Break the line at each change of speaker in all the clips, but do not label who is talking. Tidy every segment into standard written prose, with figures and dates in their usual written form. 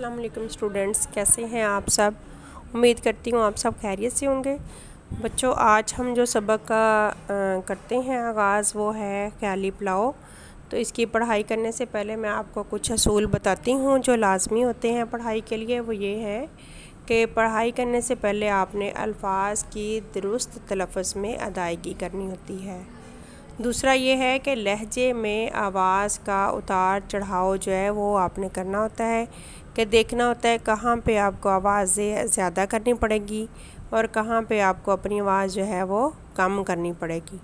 अस्सलाम वालेकुम स्टूडेंट्स, कैसे हैं आप सब। उम्मीद करती हूँ आप सब खैरियत से होंगे। बच्चों, आज हम जो सबक का करते हैं आगाज़ वो है ख्याली पुलाव। तो इसकी पढ़ाई करने से पहले मैं आपको कुछ असूल बताती हूँ जो लाजमी होते हैं पढ़ाई के लिए। वो ये है कि पढ़ाई करने से पहले आपने अल्फाज की दुरुस्त तलफ़्फ़ुज़ में अदायगी करनी होती है। दूसरा ये है कि लहजे में आवाज़ का उतार चढ़ाव जो है वो आपने करना होता है कि देखना होता है कहाँ पे आपको आवाज़ ज़्यादा करनी पड़ेगी और कहाँ पे आपको अपनी आवाज़ जो है वो कम करनी पड़ेगी।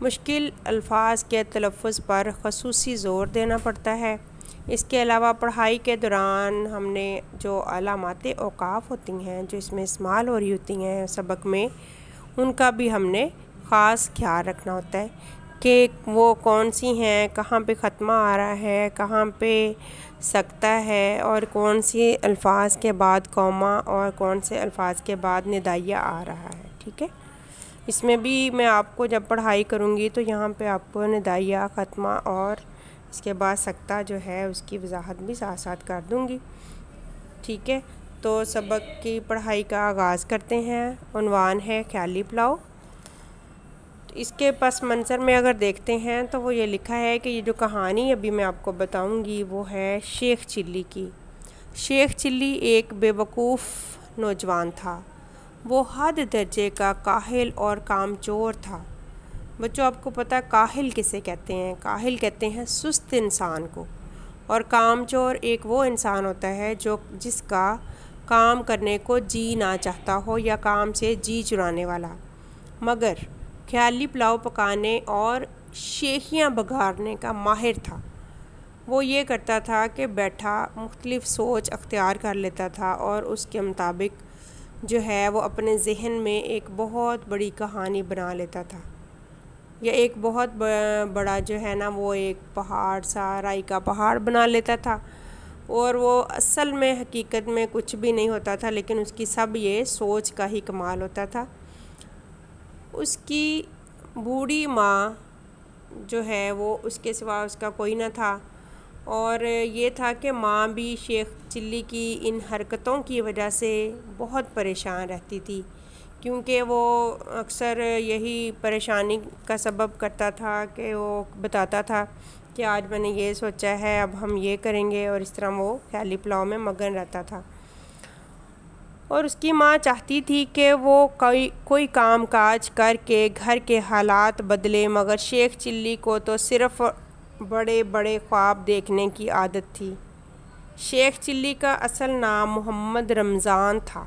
मुश्किल अल्फाज के तलफ़्फ़ुज़ पर ख़ुसूसी ज़ोर देना पड़ता है। इसके अलावा पढ़ाई के दौरान हमने जो अलामात औक़ाफ़ होती हैं जो इसमें इस्तेमाल हो रही होती हैं सबक में, उनका भी हमने ख़ास ख्याल रखना होता है कि वो कौन सी हैं, कहाँ पे ख़त्मा आ रहा है, कहाँ पे सकता है और कौन सी अल्फाज के बाद कौमा और कौन से अल्फाज के बाद निदाइया आ रहा है। ठीक है, इसमें भी मैं आपको जब पढ़ाई करूँगी तो यहाँ पे आपको निदाइया, ख़त्मा और इसके बाद सकता जो है उसकी वजाहत भी साथ साथ कर दूँगी। ठीक है, तो सबक की पढ़ाई का आगाज़ करते हैं। उन्वान है ख्याली पुलाव। इसके पस मंज़र में अगर देखते हैं तो वो ये लिखा है कि ये जो कहानी अभी मैं आपको बताऊंगी वो है शेख चिल्ली की। शेख चिल्ली एक बेवकूफ़ नौजवान था। वो हद दर्जे का काहिल और कामचोर था। बच्चों, आपको पता है काहिल किसे कहते हैं? काहिल कहते हैं सुस्त इंसान को, और कामचोर एक वो इंसान होता है जो जिसका काम करने को जी ना चाहता हो या काम से जी चुराने वाला। मगर ख्याली पुलाव पकाने और शेखियाँ बघारने का माहिर था। वो ये करता था कि बैठा मुख्तलिफ़ सोच अख्तियार कर लेता था और उसके मुताबिक जो है वो अपने ज़हन में एक बहुत बड़ी कहानी बना लेता था, या एक बहुत बड़ा जो है ना वो एक पहाड़ सा, राई का पहाड़ बना लेता था। और वो असल में हकीकत में कुछ भी नहीं होता था, लेकिन उसकी सब ये सोच का ही कमाल होता था। उसकी बूढ़ी माँ जो है वो उसके सिवा उसका कोई ना था, और ये था कि माँ भी शेख चिल्ली की इन हरकतों की वजह से बहुत परेशान रहती थी, क्योंकि वो अक्सर यही परेशानी का सबब करता था कि वो बताता था कि आज मैंने ये सोचा है, अब हम ये करेंगे, और इस तरह वो ख्याली पुलाव में मगन रहता था। और उसकी माँ चाहती थी कि वो कोई काम काज करके घर के हालात बदले, मगर शेख चिल्ली को तो सिर्फ़ बड़े बड़े ख्वाब देखने की आदत थी। शेख चिल्ली का असल नाम मोहम्मद रमज़ान था।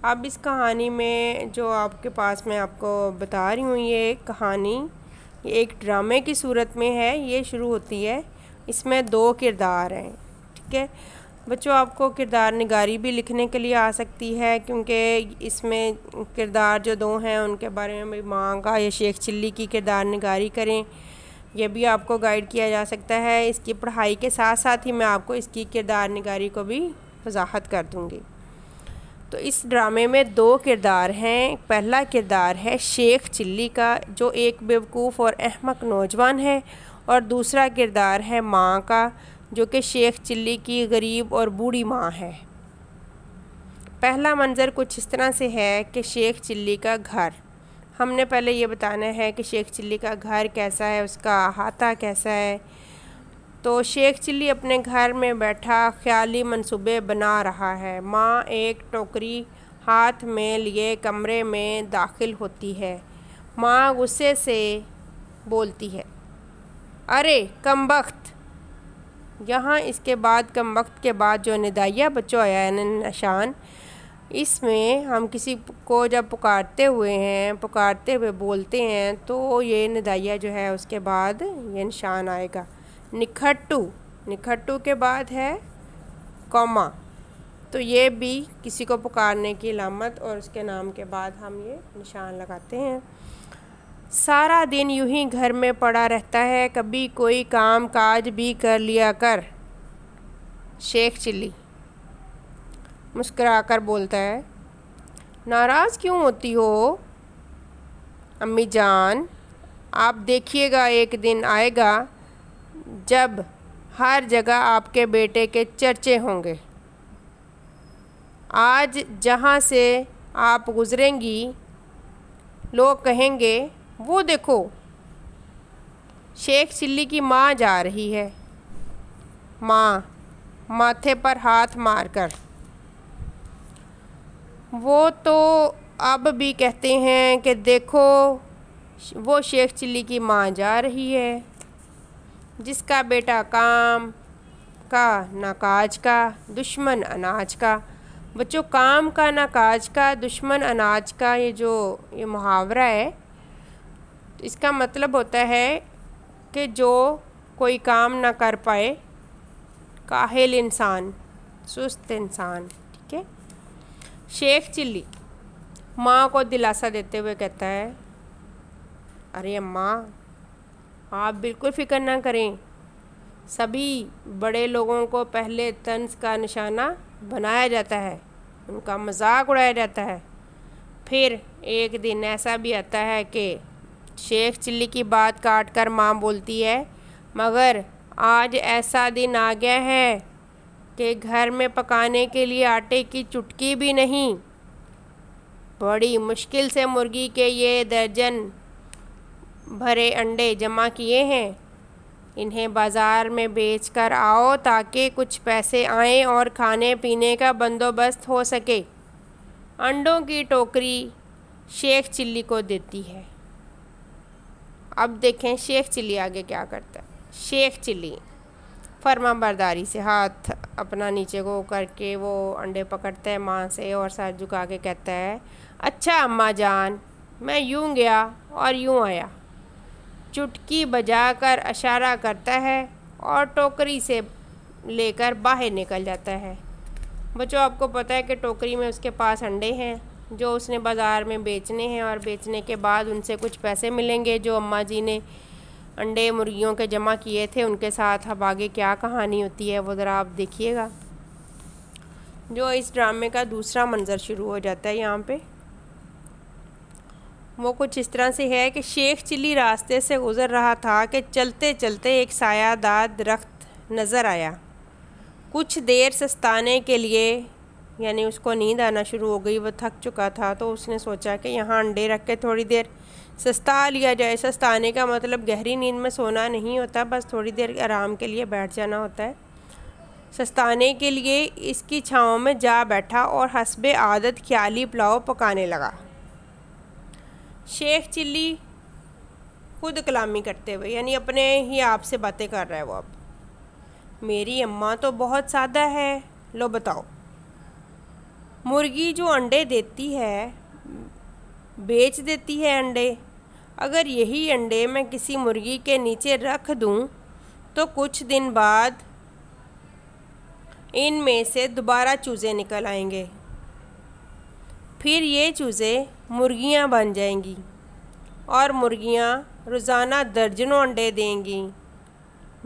अब इस कहानी में जो आपके पास मैं आपको बता रही हूँ, ये कहानी ये एक ड्रामे की सूरत में है। ये शुरू होती है, इसमें दो किरदार हैं। ठीक है बच्चों, आपको किरदार निगारी भी लिखने के लिए आ सकती है, क्योंकि इसमें किरदार जो दो हैं उनके बारे में माँ का या शेख चिल्ली की किरदार निगारी करें, यह भी आपको गाइड किया जा सकता है। इसकी पढ़ाई के साथ साथ ही मैं आपको इसकी किरदार निगारी को भी वजाहत कर दूँगी। तो इस ड्रामे में दो किरदार हैं। पहला किरदार है शेख चिल्ली का, जो एक बेवकूफ़ और अहमक नौजवान है, और दूसरा किरदार है माँ का, जो कि शेख चिल्ली की गरीब और बूढ़ी माँ है। पहला मंज़र कुछ इस तरह से है कि शेख चिल्ली का घर, हमने पहले ये बताना है कि शेख चिल्ली का घर कैसा है, उसका अहाता कैसा है। तो शेख चिल्ली अपने घर में बैठा ख्याली मंसूबे बना रहा है। माँ एक टोकरी हाथ में लिए कमरे में दाखिल होती है। माँ गुस्से से बोलती है, अरे कमबख्त। यहाँ इसके बाद कमबख्त के बाद जो निदाइया बच्चों आया है निशान, इसमें हम किसी को जब पुकारते हुए बोलते हैं तो ये निदाइया जो है उसके बाद ये निशान आएगा। निखट्टू के बाद है कौमा, तो ये भी किसी को पुकारने की अलामत, और उसके नाम के बाद हम ये निशान लगाते हैं। सारा दिन यूं ही घर में पड़ा रहता है, कभी कोई काम काज भी कर लिया कर। शेख चिल्ली मुस्कुराकर बोलता है, नाराज़ क्यों होती हो अम्मी जान? आप देखिएगा एक दिन आएगा जब हर जगह आपके बेटे के चर्चे होंगे। आज जहाँ से आप गुज़रेंगी लोग कहेंगे वो देखो शेख चिल्ली की माँ जा रही है। माँ माथे पर हाथ मारकर। वो तो अब भी कहते हैं कि देखो वो शेख चिल्ली की माँ जा रही है, जिसका बेटा काम का ना काज का, दुश्मन अनाज का। बच्चों, काम का ना काज का, दुश्मन अनाज का, ये मुहावरा है, तो इसका मतलब होता है कि जो कोई काम ना कर पाए, काहिल इंसान, सुस्त इंसान। ठीक है। शेख चिल्ली माँ को दिलासा देते हुए कहता है, अरे अम्मा, आप बिल्कुल फ़िक्र ना करें। सभी बड़े लोगों को पहले तंज का निशाना बनाया जाता है, उनका मजाक उड़ाया जाता है। फिर एक दिन ऐसा भी आता है कि शेख चिल्ली की बात काट कर माँ बोलती है, मगर आज ऐसा दिन आ गया है कि घर में पकाने के लिए आटे की चुटकी भी नहीं। बड़ी मुश्किल से मुर्गी के ये दर्जन भरे अंडे जमा किए हैं, इन्हें बाज़ार में बेचकर आओ ताकि कुछ पैसे आएं और खाने पीने का बंदोबस्त हो सके। अंडों की टोकरी शेख चिल्ली को देती है। अब देखें शेख चिल्ली आगे क्या करता है। शेख चिल्ली फर्माबरदारी से हाथ अपना नीचे को करके वो अंडे पकड़ता है माँ से और सर झुका के कहता है, अच्छा अम्मा जान, मैं यूँ गया और यूँ आया। चुटकी बजाकर इशारा करता है और टोकरी से लेकर बाहर निकल जाता है। बच्चों, आपको पता है कि टोकरी में उसके पास अंडे हैं जो उसने बाज़ार में बेचने हैं, और बेचने के बाद उनसे कुछ पैसे मिलेंगे जो अम्मा जी ने अंडे मुर्गियों के जमा किए थे उनके साथ। अब आगे क्या कहानी होती है वो ज़रा आप देखिएगा। जो इस ड्रामे का दूसरा मंज़र शुरू हो जाता है यहाँ पे, वो कुछ इस तरह से है कि शेख चिल्ली रास्ते से गुज़र रहा था कि चलते चलते एक सायादार दरख्त नज़र आया। कुछ देर सस्ताने के लिए, यानी उसको नींद आना शुरू हो गई, वो थक चुका था, तो उसने सोचा कि यहाँ अंडे रख के थोड़ी देर सस्ता लिया जाए। सस्ताने का मतलब गहरी नींद में सोना नहीं होता, बस थोड़ी देर आराम के लिए बैठ जाना होता है। सस्ताने के लिए इसकी छाँव में जा बैठा और हस्बे आदत ख्याली पुलाव पकाने लगा। शेख चिल्ली खुद कलामी करते हुए, यानी अपने ही आप से बातें कर रहा है वो। अब मेरी अम्मा तो बहुत सादा है, लो बताओ, मुर्गी जो अंडे देती है बेच देती है अंडे। अगर यही अंडे मैं किसी मुर्गी के नीचे रख दूं तो कुछ दिन बाद इनमें से दोबारा चूज़े निकल आएंगे, फिर ये चूज़े मुर्गियां बन जाएंगी और मुर्गियां रोज़ाना दर्जनों अंडे देंगी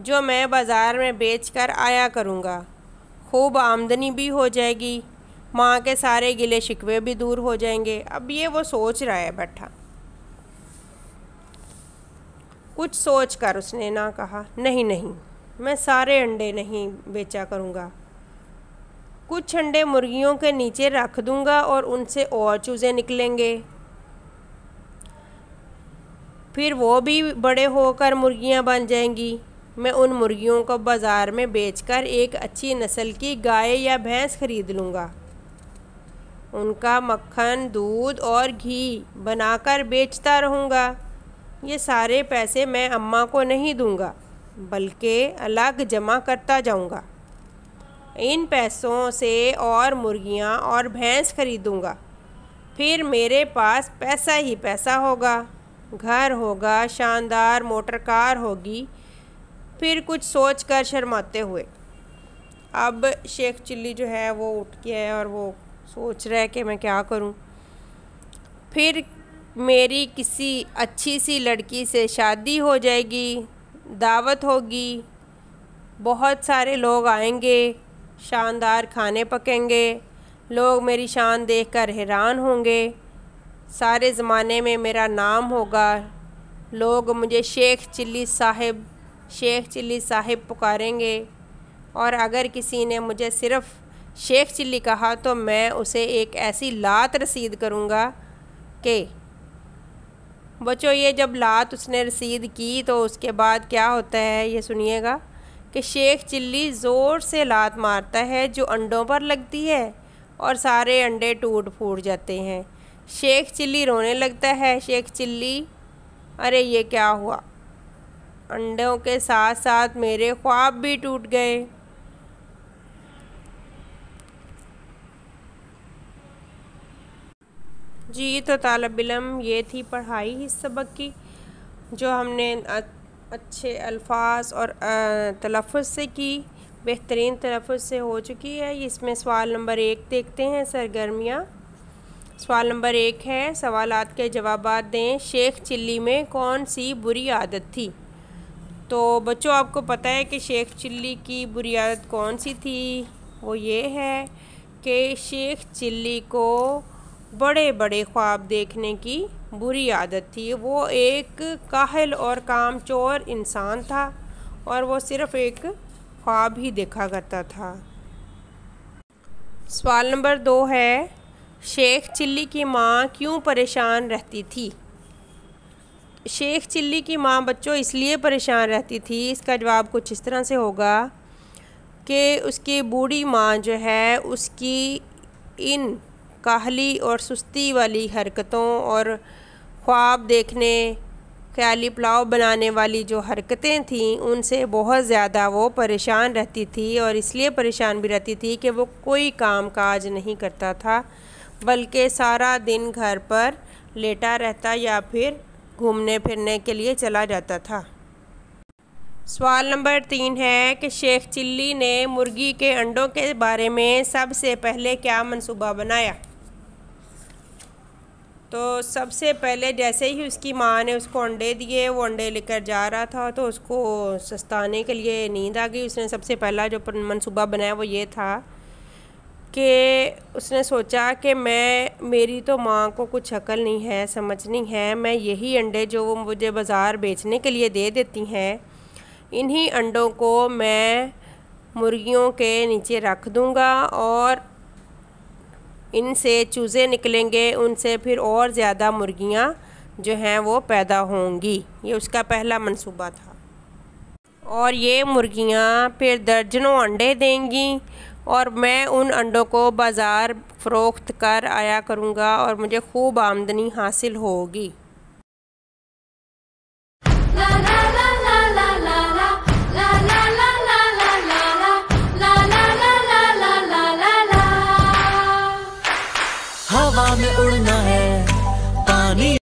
जो मैं बाज़ार में बेचकर आया करूँगा। खूब आमदनी भी हो जाएगी, माँ के सारे गिले शिकवे भी दूर हो जाएंगे। अब ये वो सोच रहा है बैठा। कुछ सोच कर उसने ना कहा, नहीं नहीं, मैं सारे अंडे नहीं बेचा करूँगा, कुछ अंडे मुर्गियों के नीचे रख दूँगा और उनसे और चूज़े निकलेंगे, फिर वो भी बड़े होकर मुर्गियाँ बन जाएंगी। मैं उन मुर्गियों को बाज़ार में बेचकर एक अच्छी नस्ल की गाय या भैंस खरीद लूँगा, उनका मक्खन, दूध और घी बनाकर बेचता रहूँगा। ये सारे पैसे मैं अम्मा को नहीं दूँगा, बल्कि अलग जमा करता जाऊँगा। इन पैसों से और मुर्गियाँ और भैंस खरीदूँगा, फिर मेरे पास पैसा ही पैसा होगा, घर होगा, शानदार मोटर कार होगी। फिर कुछ सोच कर शर्माते हुए अब शेख चिल्ली जो है वो उठ गया है और वो सोच रहा है कि मैं क्या करूं। फिर मेरी किसी अच्छी सी लड़की से शादी हो जाएगी, दावत होगी, बहुत सारे लोग आएंगे, शानदार खाने पकेंगे, लोग मेरी शान देखकर हैरान होंगे, सारे ज़माने में मेरा नाम होगा, लोग मुझे शेख चिल्ली साहिब शेख चिल्ली साहिब पुकारेंगे, और अगर किसी ने मुझे सिर्फ़ शेख चिल्ली कहा तो मैं उसे एक ऐसी लात रसीद करूँगा कि बच्चों ये जब लात उसने रसीद की तो उसके बाद क्या होता है ये सुनिएगा कि शेख चिल्ली ज़ोर से लात मारता है जो अंडों पर लगती है और सारे अंडे टूट फूट जाते हैं। शेख चिल्ली रोने लगता है। शेख चिल्ली, अरे ये क्या हुआ, अंडों के साथ साथ मेरे ख्वाब भी टूट गए। जी तो तालिब इल्म, ये थी पढ़ाई इस सबक की जो हमने अच्छे अल्फाज और तलफ़्फ़ुज़ से की, बेहतरीन तलफ़्फ़ुज़ से हो चुकी है। इसमें सवाल नंबर 1 देखते हैं, सरगर्मियाँ। सवाल नंबर 1 है, सवालात के जवाबात दें। शेख चिल्ली में कौन सी बुरी आदत थी? तो बच्चों आपको पता है कि शेख चिल्ली की बुरी आदत कौन सी थी। वो ये है कि शेख चिल्ली को बड़े बड़े ख्वाब देखने की बुरी आदत थी। वो एक काहिल और कामचोर इंसान था और वो सिर्फ़ एक ख्वाब ही देखा करता था। सवाल नंबर 2 है, शेख चिल्ली की माँ क्यों परेशान रहती थी? शेख चिल्ली की माँ बच्चों इसलिए परेशान रहती थी, इसका जवाब कुछ इस तरह से होगा कि उसकी बूढ़ी माँ जो है उसकी इन काहली और सुस्ती वाली हरकतों और ख्वाब देखने, ख्याली पुलाव बनाने वाली जो हरकतें थीं उनसे बहुत ज़्यादा वो परेशान रहती थी। और इसलिए परेशान भी रहती थी कि वो कोई काम काज नहीं करता था, बल्कि सारा दिन घर पर लेटा रहता या फिर घूमने फिरने के लिए चला जाता था। सवाल नंबर 3 है कि शेख चिल्ली ने मुर्गी के अंडों के बारे में सबसे पहले क्या मंसूबा बनाया? तो सबसे पहले जैसे ही उसकी माँ ने उसको अंडे दिए, वो अंडे लेकर जा रहा था तो उसको सस्ताने के लिए नींद आ गई। उसने सबसे पहला जो मंसूबा बनाया वो ये था कि उसने सोचा कि मेरी तो माँ को कुछ अकल नहीं है, समझ नहीं है, मैं यही अंडे जो वो मुझे बाज़ार बेचने के लिए दे देती हैं, इन्हीं अंडों को मैं मुर्गियों के नीचे रख दूँगा और इनसे चूज़े निकलेंगे, उनसे फिर और ज़्यादा मुर्गियाँ जो हैं वो पैदा होंगी। ये उसका पहला मंसूबा था। और ये मुर्गियाँ फिर दर्जनों अंडे देंगी और मैं उन अंडों को बाज़ार फ़रोख्त कर आया करूँगा और मुझे खूब आमदनी हासिल होगी।
हवा में उड़ना है, पानी